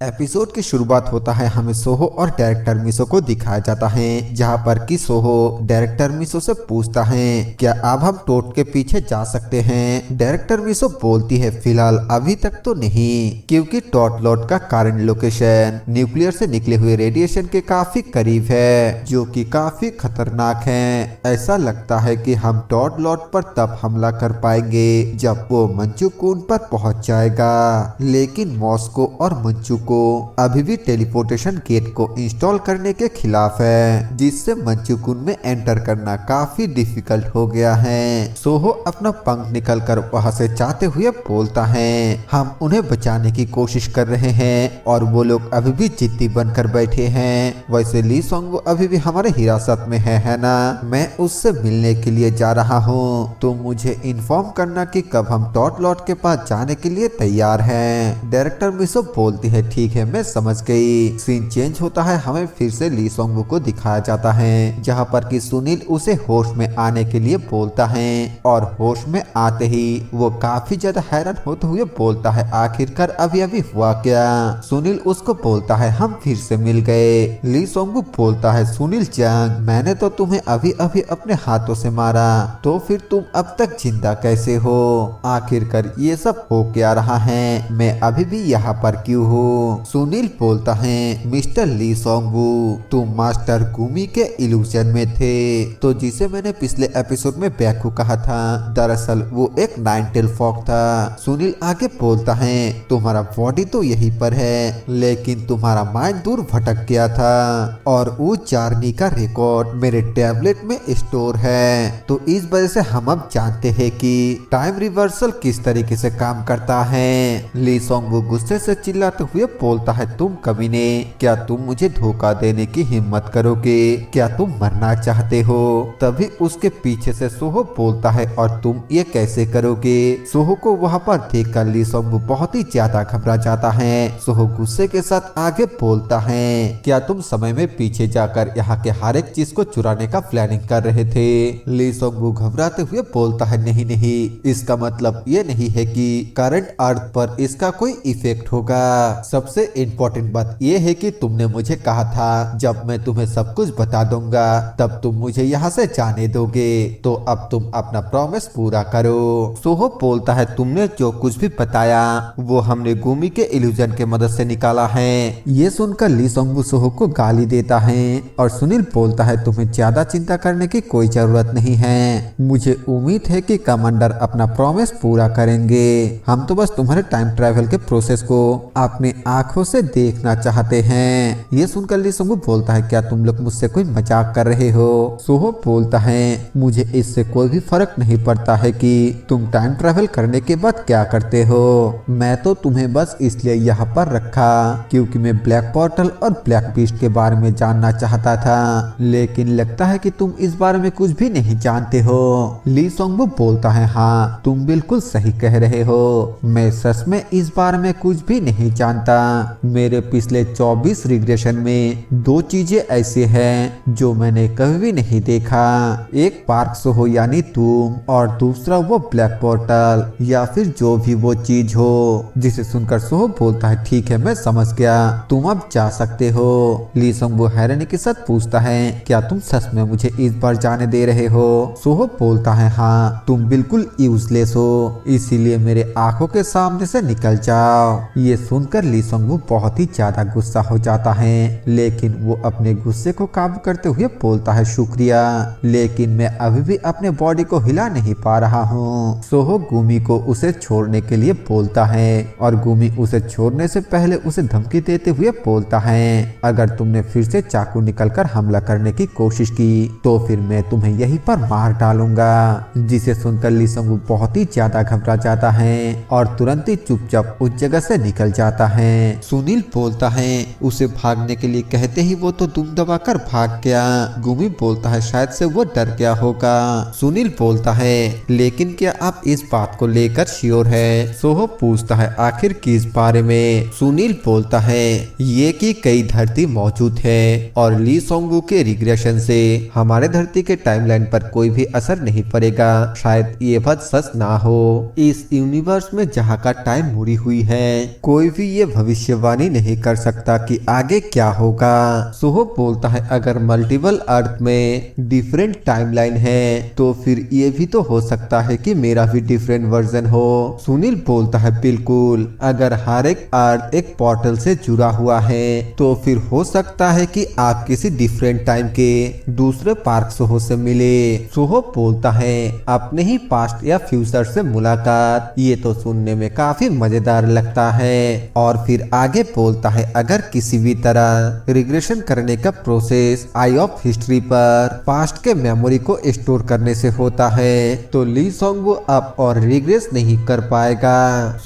Episode की शुरुआत होता है हमें सोहो और डायरेक्टर मिसो को दिखाया जाता है, जहां पर कि सोहो डायरेक्टर मिसो से पूछता है क्या अब हम टोट के पीछे जा सकते हैं। डायरेक्टर मिसो बोलती है फिलहाल अभी तक तो नहीं, क्योंकि टॉट लॉट का करंट लोकेशन न्यूक्लियर से निकले हुए रेडिएशन के काफी करीब है, जो कि काफी खतरनाक है। ऐसा लगता है कि हम टॉट लॉट पर तब हमला कर पाएंगे जब वो मंचुकुन पर पहुंच जाएगा, लेकिन मॉस्को और मंचुकुन अभी भी टेलीपोर्टेशन गेट को इंस्टॉल करने के खिलाफ है, जिससे मंचुकुन में एंटर करना काफी डिफिकल्ट हो गया है। सोहो अपना पंख निकलकर वहां से जाते हुए बोलता है हम उन्हें बचाने की कोशिश कर रहे हैं और वो लोग अभी भी जिद्दी बनकर बैठे हैं। वैसे ली सोंगवू अभी भी हमारे हिरासत में है ना। मैं उससे मिलने के लिए जा रहा हूँ, तो मुझे इन्फॉर्म करना कि कब हम टॉट लॉट के पास जाने के लिए तैयार हैं। डायरेक्टर मिसो बोलती है ठीक है मैं समझ गई। सीन चेंज होता है, हमें फिर से ली सोंगवू को दिखाया जाता है, जहां पर कि सुनील उसे होश में आने के लिए बोलता है और होश में आते ही वो काफी ज्यादा हैरान होते हुए बोलता है आखिरकार अभी अभी हुआ क्या। सुनील उसको बोलता है हम फिर से मिल गए। ली सोंगवू बोलता है सुनील चंग, मैंने तो तुम्हें अभी अभी अपने हाथों से मारा, तो फिर तुम अब तक जिंदा कैसे हो। आखिरकार ये सब हो क्या रहा है, मैं अभी भी यहाँ पर क्यों हूँ। सुनील बोलता है मिस्टर ली सोंगवू, तुम मास्टर गुमी के इल्यूजन में थे, तो जिसे मैंने पिछले एपिसोड में बैकू कहा था, दरअसल वो एक नाइन टेल फॉक्स था। सुनील आगे बोलता है तुम्हारा बॉडी तो यहीं पर है, लेकिन तुम्हारा माइंड दूर भटक गया था और उस जर्नी का रिकॉर्ड मेरे टैबलेट में स्टोर है, तो इस वजह से हम अब जानते हैं कि टाइम रिवर्सल किस तरीके से काम करता है। ली सोंगवू गुस्से से चिल्लाते हुए बोलता है तुम कमीने, क्या तुम मुझे धोखा देने की हिम्मत करोगे, क्या तुम मरना चाहते हो। तभी उसके पीछे से सोहो बोलता है और तुम ये कैसे करोगे। सोहो को वहां पर देखकर ली सोंगवू बहुत ही ज्यादा घबरा जाता है। सोहो गुस्से के साथ आगे बोलता है क्या तुम समय में पीछे जाकर यहाँ के हर एक चीज को चुराने का प्लानिंग कर रहे थे। ली सोंगवू घबराते हुए बोलता है नहीं नहीं, इसका मतलब ये नहीं है कि करंट अर्थ पर इसका कोई इफेक्ट होगा। सबसे इम्पोर्टेंट बात यह है कि तुमने मुझे कहा था जब मैं तुम्हें सब कुछ बता दूंगा तब तुम मुझे यहाँ से जाने दोगे, तो अब तुम अपना प्रॉमिस पूरा करो। सोहो बोलता है तुमने जो कुछ भी बताया वो हमने गुमी के इल्यूजन के मदद से निकाला है। ये सुनकर ली सोंगवू सोहो को गाली देता है और सुनील बोलता है तुम्हें ज्यादा चिंता करने की कोई जरूरत नहीं है, मुझे उम्मीद है कि कमांडर अपना प्रॉमिस पूरा करेंगे। हम तो बस तुम्हारे टाइम ट्रेवल के प्रोसेस को अपने आंखों से देखना चाहते हैं। ये सुनकर ली सोंगवू बोलता है क्या तुम लोग मुझसे कोई मजाक कर रहे हो। सोहो बोलता है मुझे इससे कोई भी फर्क नहीं पड़ता है कि तुम टाइम ट्रेवल करने के बाद क्या करते हो, मैं तो तुम्हें बस इसलिए यहाँ पर रखा क्योंकि मैं ब्लैक पोर्टल और ब्लैक बीस्ट के बारे में जानना चाहता था, लेकिन लगता है कि तुम इस बारे में कुछ भी नहीं जानते हो। ली सोंगवू बोलता है हाँ तुम बिल्कुल सही कह रहे हो, मैं सच में इस बारे में कुछ भी नहीं जानता। मेरे पिछले 24 रिग्रेशन में दो चीजें ऐसे हैं जो मैंने कभी भी नहीं देखा, एक पार्क सोहो यानी तुम और दूसरा वो ब्लैक पोर्टल या फिर जो भी वो चीज हो। जिसे सुनकर सोहो बोलता है ठीक है मैं समझ गया, तुम अब जा सकते हो। ली सोंगवू हैरानी के साथ पूछता है क्या तुम सच में मुझे इस बार जाने दे रहे हो। सोहो बोलता है हाँ तुम बिल्कुल यूजलेस हो, इसीलिए मेरे आंखों के सामने से निकल जाओ। ये सुनकर ली सोंगवू बहुत ही ज्यादा गुस्सा हो जाता है, लेकिन वो अपने गुस्से को काबू करते हुए बोलता है शुक्रिया, लेकिन मैं अभी भी अपने बॉडी को हिला नहीं पा रहा हूँ। सोहो गुमी को उसे छोड़ने के लिए बोलता है और गुमी उसे छोड़ने से पहले उसे धमकी देते हुए बोलता है अगर तुमने फिर से चाकू निकलकर हमला करने की कोशिश की तो फिर मैं तुम्हें यहीं पर मार डालूंगा। जिसे सुनकर ली सोंगवू बहुत ही ज्यादा घबरा जाता है और तुरंत ही चुपचाप उस जगह से निकल जाता है। सुनील बोलता है उसे भागने के लिए कहते ही वो तो दुम दबाकर भाग गया। गुमी बोलता है शायद से वो डर गया होगा। सुनील बोलता है लेकिन क्या आप इस बात को लेकर श्योर है। सोहो पूछता है आखिर किस बारे में। सुनील बोलता है ये कि कई धरती मौजूद है और ली सोंगवू के रिग्रेशन से हमारे धरती के टाइमलाइन पर कोई भी असर नहीं पड़ेगा। शायद ये बात सच ना हो, इस यूनिवर्स में जहाँ का टाइम मुड़ी हुई है कोई भी ये भविष्य भविष्यवाणी नहीं कर सकता कि आगे क्या होगा। सोहो बोलता है अगर मल्टीपल अर्थ में डिफरेंट टाइमलाइन है तो फिर ये भी तो हो सकता है कि मेरा भी डिफरेंट वर्जन हो। सुनील बोलता है बिल्कुल, अगर हर एक अर्थ एक पोर्टल से जुड़ा हुआ है तो फिर हो सकता है कि आप किसी डिफरेंट टाइम के दूसरे पार्क सोहो से मिले। सोहो बोलता है अपने ही पास्ट या फ्यूचर से मुलाकात, ये तो सुनने में काफी मजेदार लगता है। और फिर आगे बोलता है अगर किसी भी तरह रिग्रेशन करने का प्रोसेस आई ऑफ हिस्ट्री पर पास्ट के मेमोरी को स्टोर करने से होता है तो ली सोंग वो अब और रिग्रेस नहीं कर पाएगा।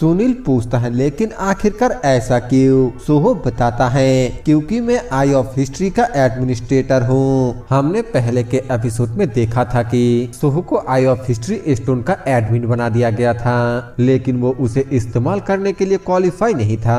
सुनील पूछता है लेकिन आखिरकार ऐसा क्यों? सोहो बताता है क्योंकि मैं आई ऑफ हिस्ट्री का एडमिनिस्ट्रेटर हूँ। हमने पहले के एपिसोड में देखा था कि सोहो को आई ऑफ हिस्ट्री स्टोन का एडमिन बना दिया गया था, लेकिन वो उसे इस्तेमाल करने के लिए क्वालिफाई नहीं था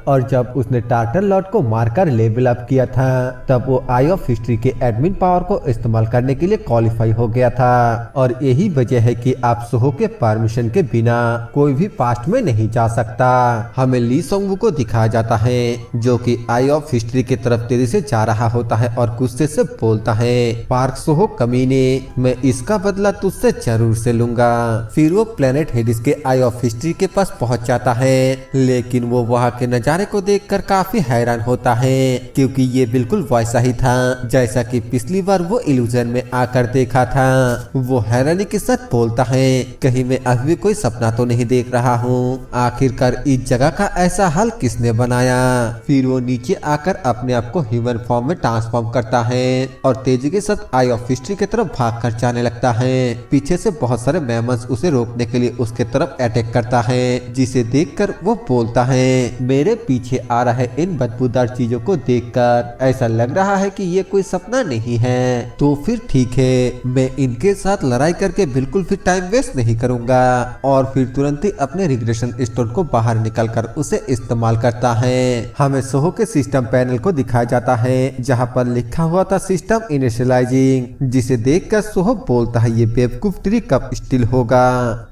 और जब उसने टार्टल लॉर्ड को मारकर लेवल अप किया था तब वो आई ऑफ हिस्ट्री के एडमिन पावर को इस्तेमाल करने के लिए क्वालिफाई हो गया था। और यही वजह है कि आप सोहो के परमिशन के बिना कोई भी पास्ट में नहीं जा सकता। हमें ली सोंगवू को दिखाया जाता है जो कि आई ऑफ हिस्ट्री की तरफ तेजी से जा रहा होता है और गुस्से से बोलता है पार्क सोहो कमीने, मैं इसका बदला तुझसे जरूर से लूंगा। फिर वो प्लेनेट हेडिस के आई ऑफ हिस्ट्री के पास पहुंच जाता है, लेकिन वो वहाँ के नजारे को देखकर काफी हैरान होता है क्योंकि ये बिल्कुल वैसा ही था जैसा कि पिछली बार वो इल्यूजन में आकर देखा था। वो हैरानी के साथ बोलता है कहीं मैं अभी भी कोई सपना तो नहीं देख रहा हूँ, आखिरकार इस जगह का ऐसा हाल किसने बनाया। फिर वो नीचे आकर अपने आप को ह्यूमन फॉर्म में ट्रांसफॉर्म करता है और तेजी के साथ आई ऑफ हिस्ट्री की तरफ भागकर जाने लगता है। पीछे से बहुत सारे मेमन्स उसे रोकने के लिए उसके तरफ अटैक करता है, जिसे देखकर वो बोलता है मेरे पीछे आ रहे इन बदबूदार चीजों को देखकर ऐसा लग रहा है कि ये कोई सपना नहीं है। तो फिर ठीक है, मैं इनके साथ लड़ाई करके बिल्कुल भी टाइम वेस्ट नहीं करूंगा। और फिर तुरंत ही अपने रिग्रेशन स्टोन को बाहर निकालकर उसे इस्तेमाल करता है। हमें सोहो के सिस्टम पैनल को दिखाया जाता है जहाँ पर लिखा हुआ था सिस्टम इनिशियलाइजिंग, जिसे देखकर सोहो बोलता है ये बेवकूफ ट्री कब स्टिल होगा।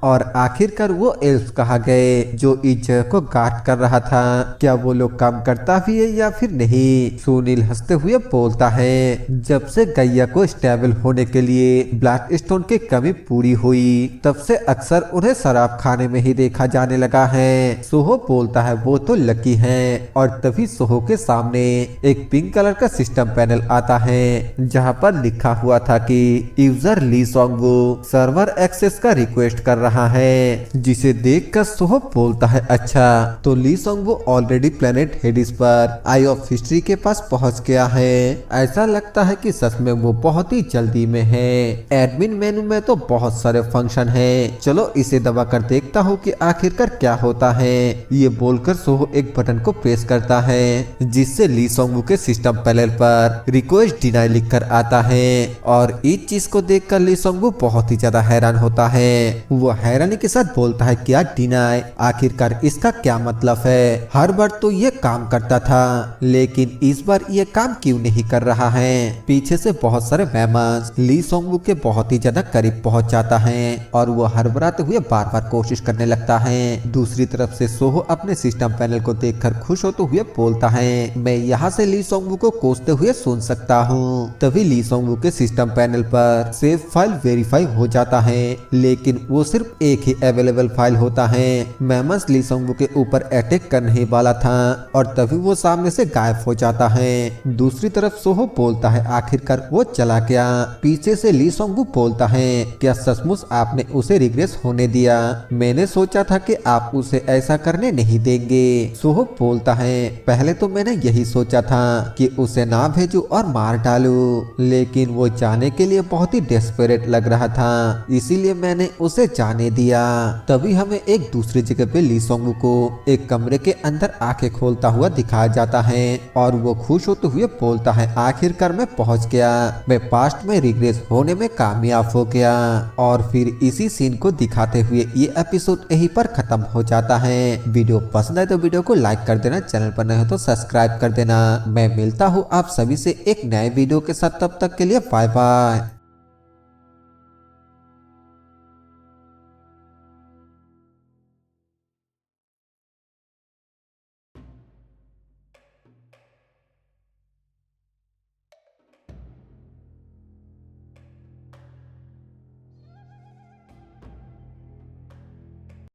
और आखिरकार वो एल्फ कहा गए जो इस जगह को गार्ड कर रहा था, क्या वो लोग काम करता भी है या फिर नहीं? सुनील हंसते हुए बोलता है जब से गैया को स्टेबल होने के लिए ब्लैक स्टोन की कमी पूरी हुई तब से अक्सर उन्हें शराब खाने में ही देखा जाने लगा है। सोहो बोलता है वो तो लकी है। और तभी सोहो के सामने एक पिंक कलर का सिस्टम पैनल आता है जहाँ पर लिखा हुआ था कि यूजर ली सोंगवू सर्वर एक्सेस का रिक्वेस्ट कर रहा है, जिसे देखकर सोहो बोलता है अच्छा तो ली सोंगवू ऑलरेडी प्लेनेट हेडिस पर आई ऑफ हिस्ट्री के पास पहुंच गया है। ऐसा लगता है कि सच में वो बहुत ही जल्दी में है। एडमिन मेनू में तो बहुत सारे फंक्शन हैं, चलो इसे दबा कर देखता हूँ कि आखिरकार क्या होता है। ये बोलकर सोहो एक बटन को प्रेस करता है जिससे ली सोंगवू के सिस्टम पैनल पर रिक्वेस्ट डिनाई लिखकर आता है। और इस चीज को देखकर ली सोंगवू बहुत ही ज्यादा हैरान होता है। वो हैरानी के साथ बोलता है क्या डिनाई, आखिरकार इसका क्या मतलब है? हर बार तो ये काम करता था लेकिन इस बार ये काम क्यों नहीं कर रहा है? पीछे से बहुत सारे मेहमान ली सोंगवू के बहुत ही ज्यादा करीब पहुंच जाता है और वो हड़बड़ाते हुए बार बार कोशिश करने लगता है। दूसरी तरफ से सोहो अपने सिस्टम पैनल को देखकर खुश होते हुए बोलता है मैं यहाँ से ली सोंगवू को कोसते हुए सुन सकता हूँ। तभी ली सोंगवू के सिस्टम पैनल पर सेव फाइल वेरीफाई हो जाता है, लेकिन वो सिर्फ एक ही अवेलेबल फाइल होता है। मेमस ली सोंगवू के ऊपर अटैक करने वाला था और तभी वो सामने से गायब हो जाता है। दूसरी तरफ सोहो बोलता है आखिरकार वो चला गया। पीछे से ली सोंगवू बोलता है क्या सचमुच आपने उसे रिग्रेस होने दिया? मैंने सोचा था कि आप उसे ऐसा करने नहीं देंगे। सोहो बोलता है पहले तो मैंने यही सोचा था कि उसे ना भेजूं और मार डालूं, लेकिन वो जाने के लिए बहुत ही डेस्परेट लग रहा था, इसीलिए मैंने उसे जाने दिया। तभी हमें एक दूसरी जगह पे ली सोंगवू को एक कमरे के अंदर आंखें खोलता हुआ दिखाया जाता है और वो खुश होते हुए बोलता है आखिरकार मैं पहुंच गया, मैं पास्ट में रिग्रेस होने में कामयाब हो गया। और फिर इसी सीन को दिखाते हुए ये एपिसोड यहीं पर खत्म हो जाता है। वीडियो पसंद आए तो वीडियो को लाइक कर देना, चैनल पर नए हो तो सब्सक्राइब कर देना। मैं मिलता हूँ आप सभी से एक नए वीडियो के साथ, तब तक के लिए बाय बाय।